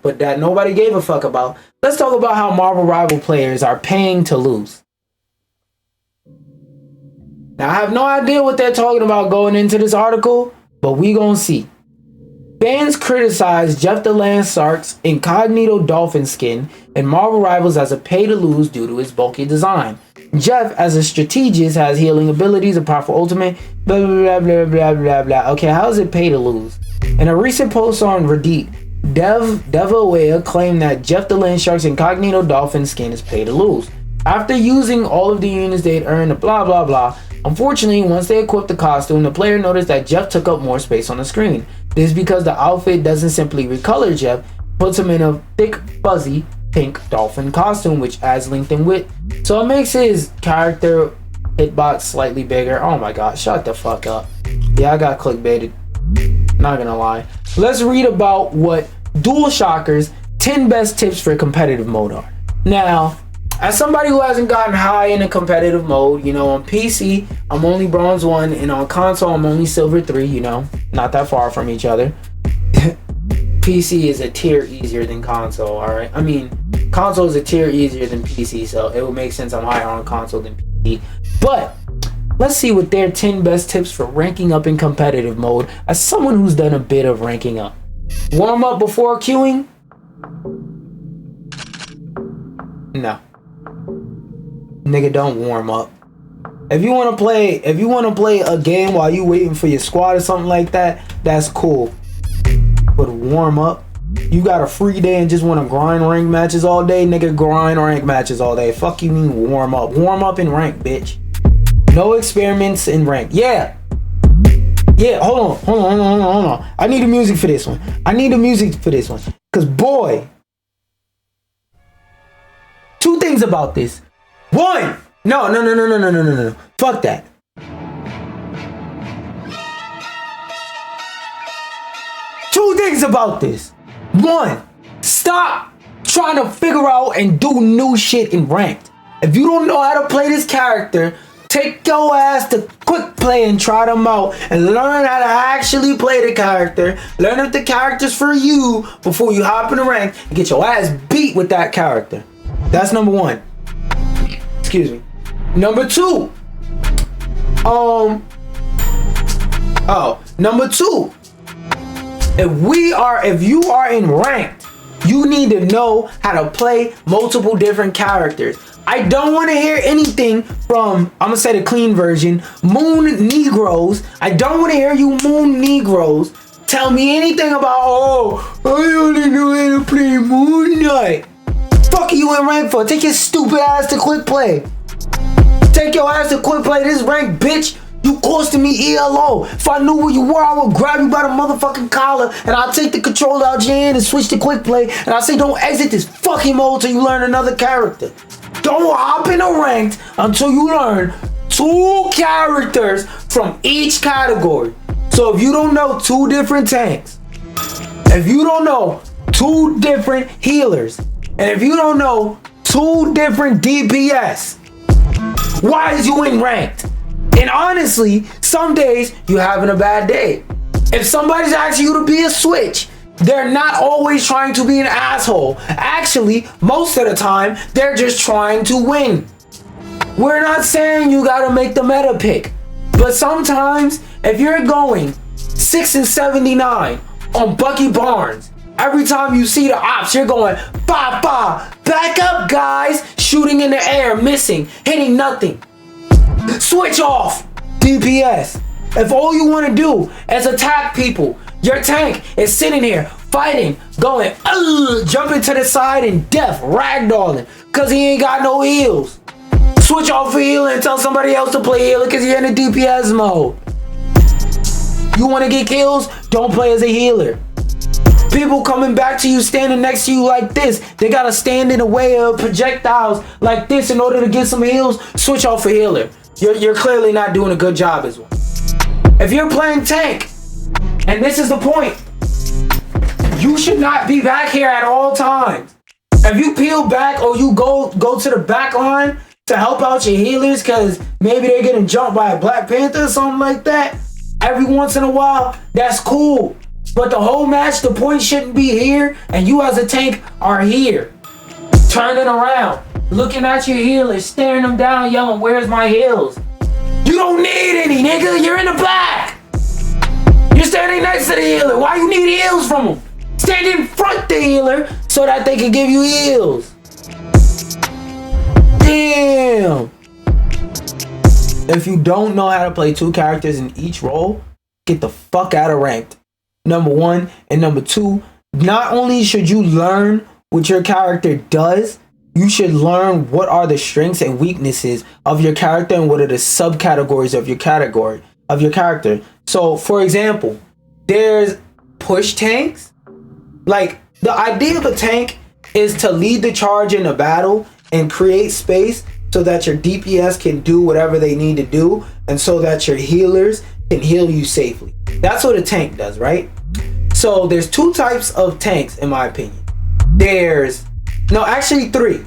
but that nobody gave a fuck about. Let's talk about how Marvel Rival players are paying to lose. Now, I have no idea what they're talking about going into this article, but we gonna see. Fans criticize Jeff the Land Shark's incognito dolphin skin in Marvel Rivals as a pay-to-lose due to its bulky design. Jeff, as a strategist, has healing abilities, a powerful ultimate, blah, blah, blah, blah, blah, blah. Okay, how is it pay-to-lose? In a recent post on Reddit, Devaware claimed that Jeff the Land Shark's incognito dolphin skin is pay-to-lose. After using all of the units they'd earned, blah, blah, blah. Unfortunately, once they equipped the costume, the player noticed that Jeff took up more space on the screen. This is because the outfit doesn't simply recolor Jeff, puts him in a thick, fuzzy, pink dolphin costume, which adds length and width. So it makes his character hitbox slightly bigger. Oh my god, shut the fuck up. Yeah, I got clickbaited. Not gonna lie. Let's read about what DualShockers 10 best tips for competitive mode are. Now, as somebody who hasn't gotten high in a competitive mode, you know, on PC, I'm only bronze 1, and on console, I'm only silver 3, you know, not that far from each other. PC is a tier easier than console, alright? I mean, console is a tier easier than PC, so it would make sense I'm higher on console than PC. But, let's see what their 10 best tips for ranking up in competitive mode as someone who's done a bit of ranking up. Warm up before queuing? No. Nigga, don't warm up. If you wanna play a game while you waiting for your squad or something like that, that's cool. But warm up? You got a free day and just wanna grind rank matches all day? Nigga, grind rank matches all day. Fuck you mean warm up. Warm up in rank, bitch. No experiments in rank. Yeah. Yeah, hold on. I need the music for this one. Cause boy. 2 things about this. 1. No. Fuck that. 2 things about this. 1. Stop trying to figure out and do new shit in ranked. If you don't know how to play this character, take your ass to quick play and try them out and learn how to actually play the character. Learn if the character's for you before you hop in the rank and get your ass beat with that character. That's number 1. Excuse me. Number 2. Number 2. If you are in ranked, you need to know how to play multiple different characters. I don't want to hear anything from, I'm gonna say the clean version, Moon Negroes. I don't want to hear you Moon Negroes tell me anything about, I only know how to play Moon Knight. Fuck are you in rank for? Take your stupid ass to quick play. Take your ass to quick play this rank, bitch. You costing me ELO. If I knew where you were, I would grab you by the motherfucking collar and I'll take the controller out your hand and switch to quick play and I'll say don't exit this fucking mode till you learn another character. Don't hop in a ranked until you learn 2 characters from each category. So if you don't know 2 different tanks, if you don't know 2 different healers, and if you don't know 2 different DPS, why is you in ranked? And honestly, some days you having a bad day. If somebody's asking you to be a switch, they're not always trying to be an asshole. Actually, most of the time, they're just trying to win. We're not saying you gotta make the meta pick, but sometimes if you're going 6 and 79 on Bucky Barnes, every time you see the ops, you're going, ba, back up, guys. Shooting in the air, missing, hitting nothing. Switch off, DPS. If all you want to do is attack people, your tank is sitting here, fighting, going, jumping to the side and death, ragdolling, because he ain't got no heals. Switch off for healing and tell somebody else to play healer because you're in the DPS mode. You want to get kills? Don't play as a healer. People coming back to you, standing next to you like this, they gotta stand in the way of projectiles like this in order to get some heals. Switch off for healer. You're clearly not doing a good job as well. If you're playing tank, and this is the point, you should not be back here at all times. If you peel back or you go to the back line to help out your healers because maybe they're getting jumped by a Black Panther or something like that, every once in a while, that's cool. But the whole match, the point shouldn't be here, and you as a tank are here. Turning around, looking at your healers, staring them down, yelling, where's my heals? You don't need any, nigga, you're in the back. You're standing next to the healer. Why you need heals from them? Stand in front the healer so that they can give you heals. Damn. If you don't know how to play 2 characters in each role, get the fuck out of ranked. Number 1, and number 2, not only should you learn what your character does, you should learn what are the strengths and weaknesses of your character and what are the subcategories of your character. So, for example, there's push tanks. Like, the idea of a tank is to lead the charge in a battle and create space so that your DPS can do whatever they need to do and so that your healers can heal you safely. That's what a tank does, right? So there's 2 types of tanks, in my opinion. Actually 3.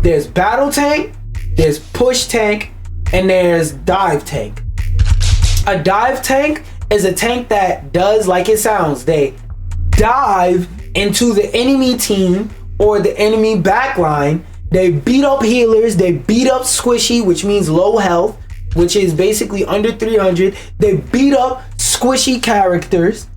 There's battle tank, there's push tank, and there's dive tank. A dive tank is a tank that does like it sounds. They dive into the enemy team or the enemy backline. They beat up healers, they beat up squishy, which means low health, which is basically under 300. They beat up squishy characters,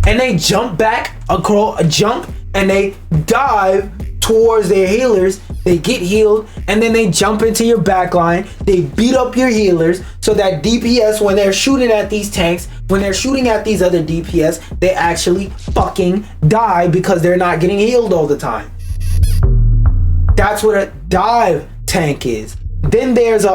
and they jump back across a jump, and they dive towards their healers. They get healed, and then they jump into your backline. They beat up your healers so that DPS, when they're shooting at these tanks, when they're shooting at these other DPS, they actually fucking die because they're not getting healed all the time. That's what a dive tank is. Then there's a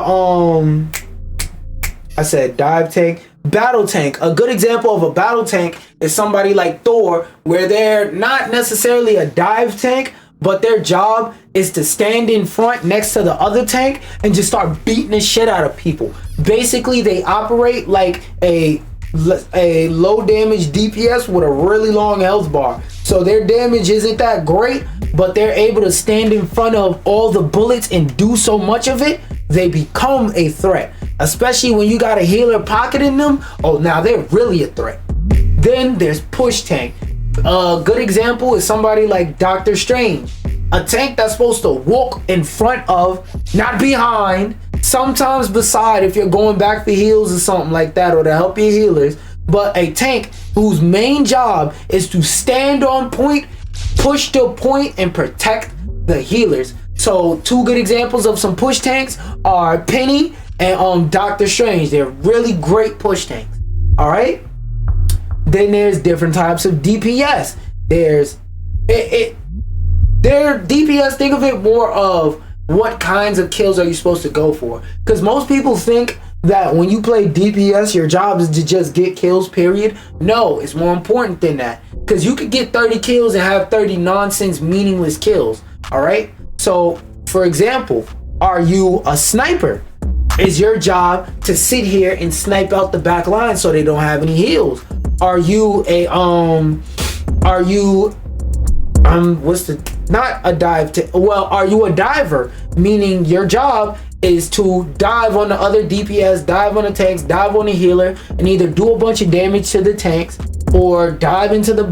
I said dive tank, battle tank. A good example of a battle tank is somebody like Thor, where they're not necessarily a dive tank, but their job is to stand in front next to the other tank and just start beating the shit out of people. Basically, they operate like a low damage DPS with a really long health bar. So their damage isn't that great, but they're able to stand in front of all the bullets and do so much of it, they become a threat. Especially when you got a healer pocketing them, oh, now they're really a threat. Then there's push tank. A good example is somebody like Doctor Strange. A tank that's supposed to walk in front of, not behind, sometimes beside if you're going back for heals or something like that, or to help your healers. But a tank whose main job is to stand on point, push to point, and protect the healers. So 2 good examples of some push tanks are Penny and Doctor Strange. They're really great push tanks. Alright? Then there's different types of DPS. There's their DPS, think of it more of what kinds of kills are you supposed to go for. Because most people think that when you play DPS, your job is to just get kills, period. No, it's more important than that. Because you could get 30 kills and have 30 nonsense, meaningless kills. Alright? So, for example, are you a sniper? Is your job to sit here and snipe out the back line so they don't have any heals? Are you a are you a diver? Meaning your job is to dive on the other DPS, dive on the tanks, dive on the healer, and either do a bunch of damage to the tanks or dive into the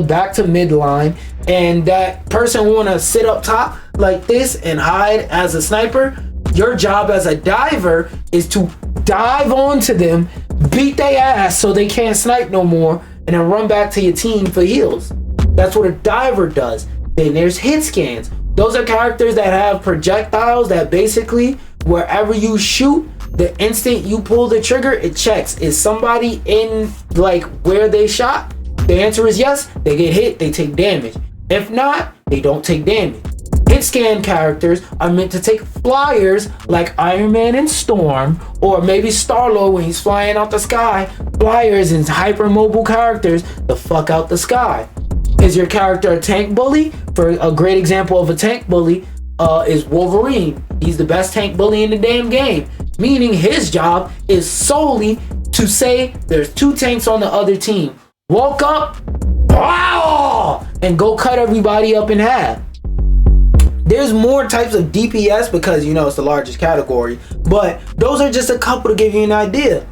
back to midline, and that person want to sit up top like this and hide as a sniper. Your job as a diver is to dive onto them, beat their ass so they can't snipe no more, and then run back to your team for heals. That's what a diver does. Then there's hit scans. Those are characters that have projectiles that basically wherever you shoot, the instant you pull the trigger, it checks. Is somebody in like where they shot? The answer is yes. They get hit, they take damage. If not, they don't take damage. Hit scan characters are meant to take flyers like Iron Man and Storm, or maybe Star-Lord when he's flying out the sky. Flyers and hypermobile characters the fuck out the sky. Is your character a tank bully? For a great example of a tank bully is Wolverine. He's the best tank bully in the damn game. Meaning his job is solely to say there's 2 tanks on the other team. Walk up, wow, and go cut everybody up in half. There's more types of DPS because, you know, it's the largest category. But those are just a couple to give you an idea.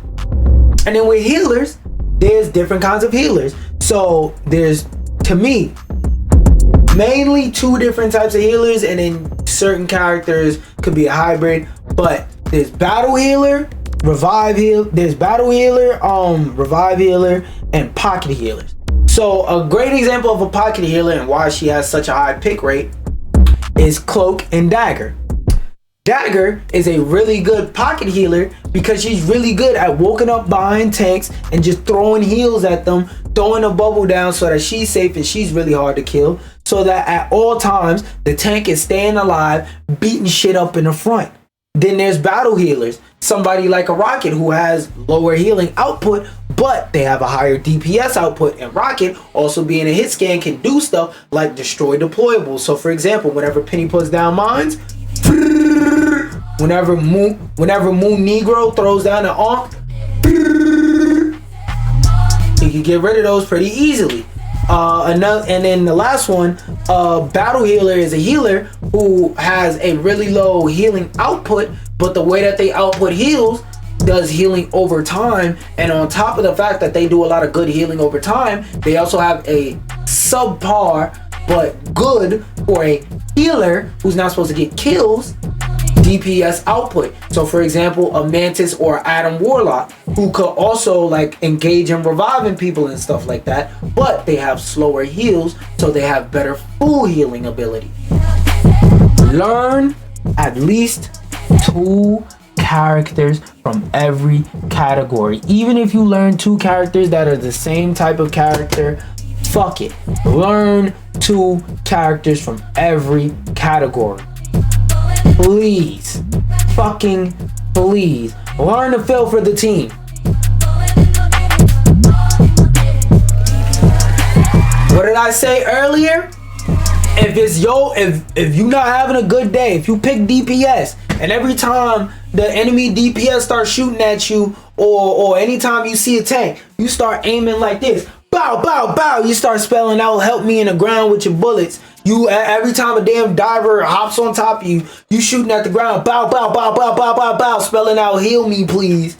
And then with healers, there's different kinds of healers. So there's, to me, mainly 2 different types of healers, and then certain characters could be a hybrid. But there's battle healer, revive heal. There's battle healer, revive healer, and pocket healers. So a great example of a pocket healer and why she has such a high pick rate is Cloak and Dagger. Dagger is a really good pocket healer because she's really good at walking up behind tanks and just throwing heals at them, throwing a bubble down so that she's safe and she's really hard to kill, so that at all times the tank is staying alive, beating shit up in the front. Then there's battle healers, somebody like a Rocket who has lower healing output, but they have a higher DPS output, and Rocket, also being a hit scan, can do stuff like destroy deployables. So for example, whenever Penny puts down mines, whenever Moon Negro throws down an arc, you can get rid of those pretty easily. And then the last one, battle healer is a healer who has a really low healing output, but the way that they output heals does healing over time. And on top of the fact that they do a lot of good healing over time, they also have a subpar but good for a healer who's not supposed to get kills DPS output. So for example, a Mantis or Adam Warlock, who could also like engage in reviving people and stuff like that, but they have slower heals, so they have better full healing ability. Learn at least 2 characters from every category. Even if you learn 2 characters that are the same type of character, fuck it. Learn 2 characters from every category. Please, fucking please, learn to feel for the team. What did I say earlier? If you not having a good day, if you pick DPS, and every time the enemy DPS starts shooting at you, or anytime you see a tank, you start aiming like this, bow, bow, bow, you start spelling out, help me in the ground with your bullets. You, every time a damn diver hops on top of you, you shooting at the ground, bow, bow, bow, bow, bow, bow, bow, spelling out, heal me, please.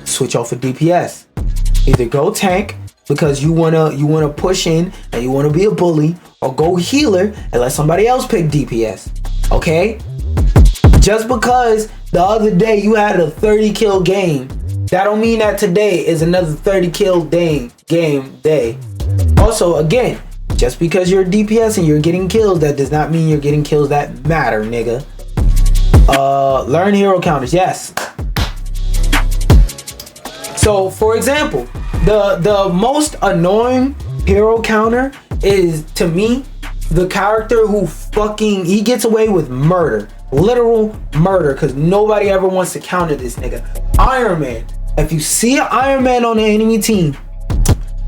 Switch off for DPS. Either go tank because you wanna push in and you wanna be a bully, or go healer and let somebody else pick DPS. Okay? Just because the other day you had a 30 kill game, that don't mean that today is another 30 kill game day. Also, again, just because you're a DPS and you're getting kills, that does not mean you're getting kills that matter, nigga. Learn hero counters, yes. So, for example, the most annoying hero counter is, to me, the character who he gets away with murder. Literal murder, because nobody ever wants to counter this nigga. Iron Man. If you see an Iron Man on the enemy team,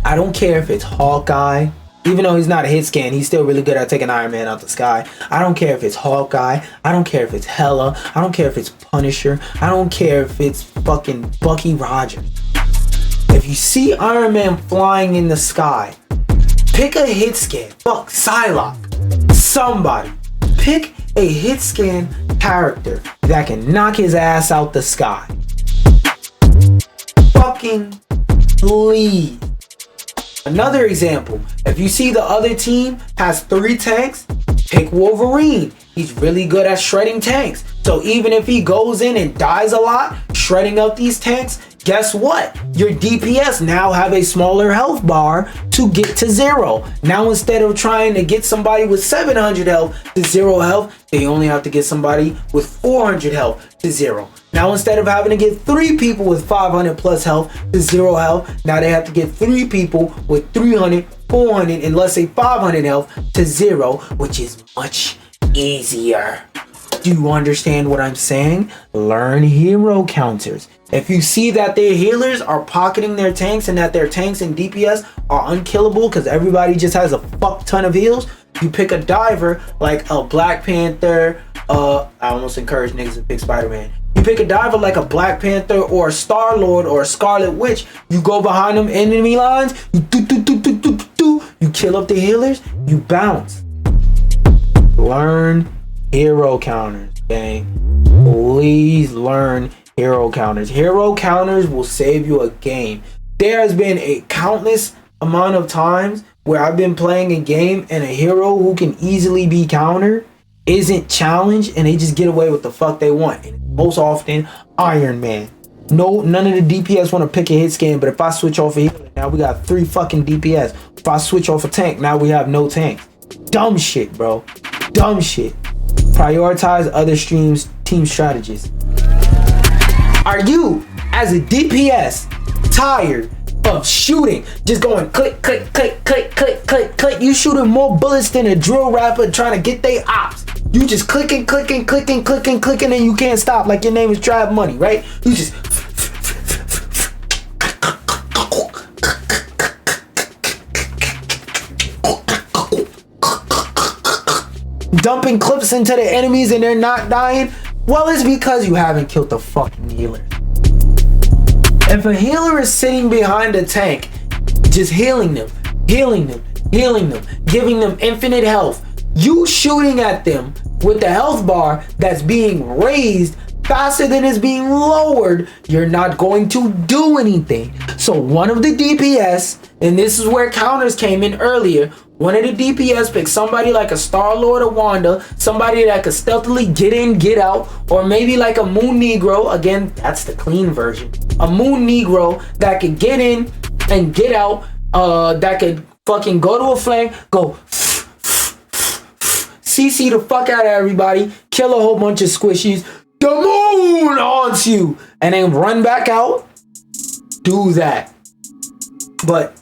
I don't care if it's Hawkeye. Even though he's not a hit scan, he's still really good at taking Iron Man out the sky. I don't care if it's Hawkeye. I don't care if it's Hela. I don't care if it's Punisher. I don't care if it's fucking Bucky Rogers. If you see Iron Man flying in the sky, pick a hit scan. Fuck, Psylocke. Somebody. Pick a hit scan character that can knock his ass out the sky. Fucking please. Another example, if you see the other team has 3 tanks, pick Wolverine. He's really good at shredding tanks. So even if he goes in and dies a lot, shredding up these tanks, guess what? Your DPS now have a smaller health bar to get to 0. Now instead of trying to get somebody with 700 health to 0 health, they only have to get somebody with 400 health to 0. Now instead of having to get 3 people with 500 plus health to 0 health, now they have to get 3 people with 300, 400, and let's say 500 health to 0, which is much easier. Do you understand what I'm saying? Learn hero counters. If you see that their healers are pocketing their tanks and that their tanks and DPS are unkillable because everybody just has a fuck ton of heals, you pick a diver like a Black Panther. I almost encourage niggas to pick Spider-Man. You pick a diver like a Black Panther or a Star-Lord or a Scarlet Witch. You go behind them enemy lines. You kill up the healers. You bounce. Learn hero counters, gang. Please learn hero counters. Hero counters will save you a game. there has been a countless amount of times where I've been playing a game and a hero who can easily be countered isn't challenged and they just get away with the fuck they want. And most often, Iron Man. No, none of the DPS want to pick a hit scan, but if I switch off a healer, now we got 3 fucking DPS. If I switch off a tank, now we have no tank. Dumb shit, bro. Dumb shit. Prioritize other team strategies. Are you, as a DPS, tired of shooting? Just going click, click, click, click, click, click, click. You shooting more bullets than a drill rapper trying to get they ops. You just clicking, clicking, clicking, clicking, clicking, and you can't stop like your name is Trap Money, right? You just dumping clips into the enemies and they're not dying. Well, it's because you haven't killed the fucking healer. If a healer is sitting behind a tank, just healing them, healing them, healing them, giving them infinite health, you shooting at them with the health bar that's being raised faster than it's being lowered, you're not going to do anything. So one of the DPS, and this is where counters came in earlier, one of the DPS picked somebody like a Star-Lord or Wanda, somebody that could stealthily get in, get out, or maybe like a Moon Negro. Again, that's the clean version. A Moon Negro that could get in and get out, that could fucking go to a flank, go CC the fuck out of everybody, kill a whole bunch of squishies, the moon haunts you, and then run back out. Do that. But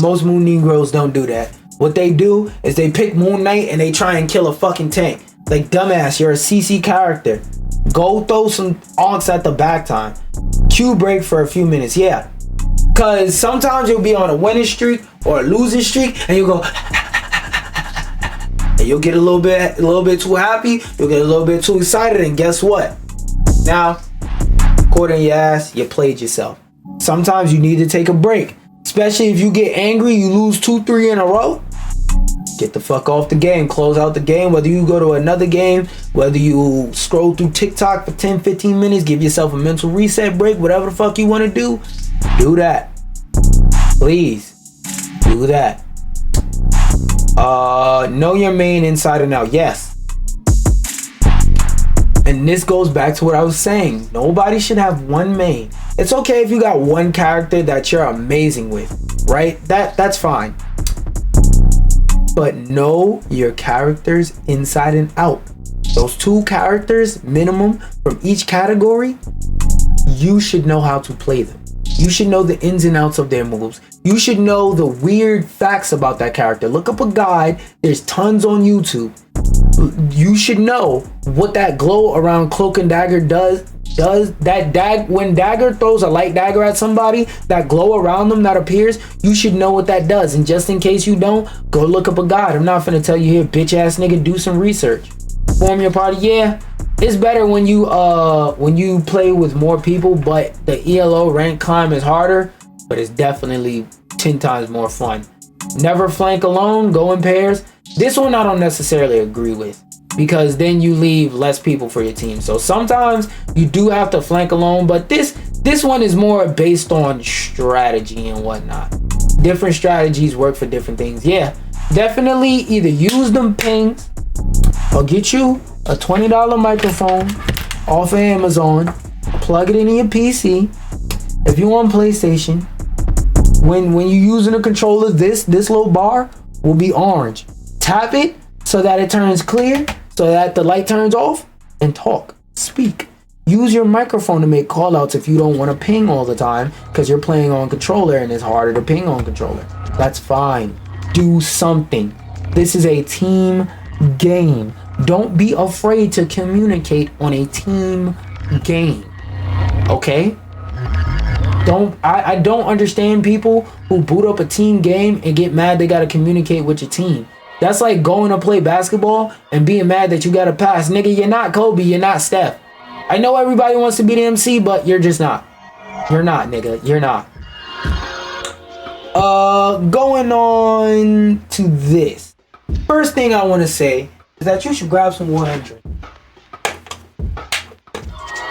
most Moon Negroes don't do that. What they do is they pick Moon Knight and they try and kill a fucking tank. Like, dumbass, you're a CC character. Go throw some aunts at the back time. Q break for a few minutes, yeah. Cause sometimes you'll be on a winning streak or a losing streak and you'll go and you'll get a little bit too happy, you'll get a little bit too excited, and guess what? Now, quarter in your ass, you played yourself. Sometimes you need to take a break. Especially if you get angry, you lose 2-3 in a row. Get the fuck off the game. Close out the game. Whether you go to another game, whether you scroll through TikTok for 10-15 minutes, give yourself a mental reset break, whatever the fuck you want to do that. Please do that. Know your main inside and out. Yes. And this goes back to what I was saying. Nobody should have one main. It's okay if you got one character that you're amazing with, right? That's fine. But know your characters inside and out. Those 2 characters minimum from each category, you should know how to play them. You should know the ins and outs of their moves. You should know the weird facts about that character. Look up a guide. There's tons on YouTube. You should know what that glow around Cloak and Dagger does. When Dagger throws a light dagger at somebody, that glow around them that appears, you should know what that does. And just in case you don't, go look up a guide. I'm not finna tell you here, bitch ass nigga, do some research. Form your party. Yeah, it's better when you play with more people, but the ELO rank climb is harder, but it's definitely 10 times more fun. Never flank alone, go in pairs. This one I don't necessarily agree with, because then you leave less people for your team. So sometimes you do have to flank alone, but this one is more based on strategy and whatnot. Different strategies work for different things. Yeah, definitely either use them pings or get you a $20 microphone off of Amazon, plug it into your PC. If you on PlayStation, when you're using a controller, this little bar will be orange. Tap it so that it turns clear, so that the light turns off, and talk, speak. Use your microphone to make call outs if you don't want to ping all the time because you're playing on controller and it's harder to ping on controller. That's fine. Do something. This is a team game. Don't be afraid to communicate on a team game. Okay? I don't understand people who boot up a team game and get mad they gotta communicate with your team. That's like going to play basketball and being mad that you gotta pass. Nigga, you're not Kobe, you're not Steph. I know everybody wants to be the MC, but you're just not. You're not, nigga. You're not. Going on to this. First thing I want to say is that you should grab some water and drink.